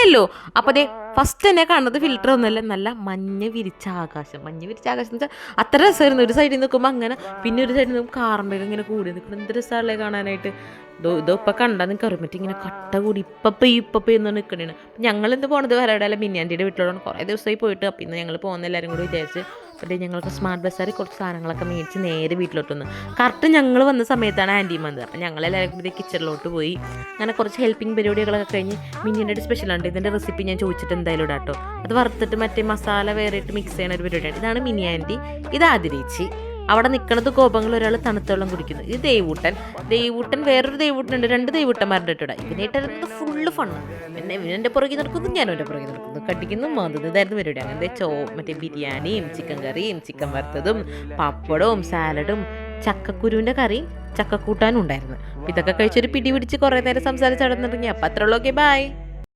ഉള്ളൂ. അപ്പോൾ അതേ ഫസ്റ്റ് തന്നെ കാണുന്നത് ഫിൽറ്റർ ഒന്നുമല്ല, നല്ല മഞ്ഞ വിരിച്ച ആകാശം എന്ന് വെച്ചാൽ അത്ര രസമായിരുന്നു. ഒരു സൈഡിൽ നിൽക്കുമ്പോൾ അങ്ങനെ, പിന്നെ ഒരു സൈഡിൽ നിൽക്കുമ്പോൾ കാറിൻ്റെ ഇങ്ങനെ കൂടി നിൽക്കണം. എന്ത് രസമല്ലേ കാണാനായിട്ട്. ഇപ്പം കണ്ടാൽ നിങ്ങൾക്ക് അറിയാൻ പറ്റും, ഇങ്ങനെ കട്ട കൂടി ഇപ്പം എന്ന് നിൽക്കണേണ്. അപ്പം ഞങ്ങളിന്ന് പോണത് വരവിടല്ല മിനിയാൻ്റിയുടെ വീട്ടിലോടാണ്. കുറേ ദിവസമായി പോയിട്ട്. അപ്പം ഇന്ന് ഞങ്ങൾ പോകുന്ന എല്ലാവരും കൂടി വിചാരിച്ച് അപ്പോൾ ഞങ്ങൾക്ക് സ്മാർട്ട് ബസ്സാറിൽ കുറച്ച് സാധനങ്ങളൊക്കെ മേടിച്ച് നേരെ വീട്ടിലോട്ട് വന്നു. കറക്റ്റ് ഞങ്ങൾ വന്ന സമയത്താണ് ആൻറ്റിയും വന്നത്. അപ്പം ഞങ്ങളെല്ലാവരും കൂടി കിച്ചണിലോട്ട് പോയി. അങ്ങനെ കുറച്ച് ഹെൽപ്പിംഗ് പരിപാടികളൊക്കെ കഴിഞ്ഞ് മിനിയുടെ സ്പെഷ്യലുണ്ട്. ഇതിൻ്റെ റെസിപ്പി ഞാൻ ചോദിച്ചിട്ട് എന്തായാലും ഇടാം കേട്ടോ. അത് വറുത്തിട്ട് മറ്റേ മസാല വേറെ ഇട്ട് മിക്സ് ചെയ്യുന്ന ഒരു പരിപാടിയാണ്. ഇതാണ് മിനി ആൻറ്റി, ഇത് ആതിരേച്ചി. അവിടെ നിൽക്കുന്നത് കോപങ്ങൾ, ഒരാൾ തണുത്ത വെള്ളം കുടിക്കുന്നു. ഇത് ദേവൂട്ടൻ വേറൊരു ദേവൂട്ടനുണ്ട്, 2 ദേവൂട്ടന്മാരുടെ ഇട്ടിട. ഇതിനായിട്ട് ഫുള്ള് ഫണ്ണ്. പിന്നെ ഇവനെൻ്റെ പുറകെ നടക്കുന്നു, ഞാനും എൻ്റെ പുറകെ നടക്കുന്നു, കടിക്കുന്നു, മാന്തുന്നു. ഇതായിരുന്നു പരിപാടി. അങ്ങനത്തെ മറ്റേ ബിരിയാണിയും ചിക്കൻ കറിയും ചിക്കൻ വറുത്തതും പപ്പടവും സാലഡും ചക്കക്കുരുവിൻ്റെ കറിയും ചക്കക്കൂട്ടാനും ഉണ്ടായിരുന്നു. ഇതൊക്കെ കഴിച്ചൊരു പിടി പിടിച്ച് കുറേ നേരം സംസാരിച്ച് നടന്നിട്ടുണ്ടെങ്കിൽ അപ്പം അത്രയുള്ളൂ. Okay, by.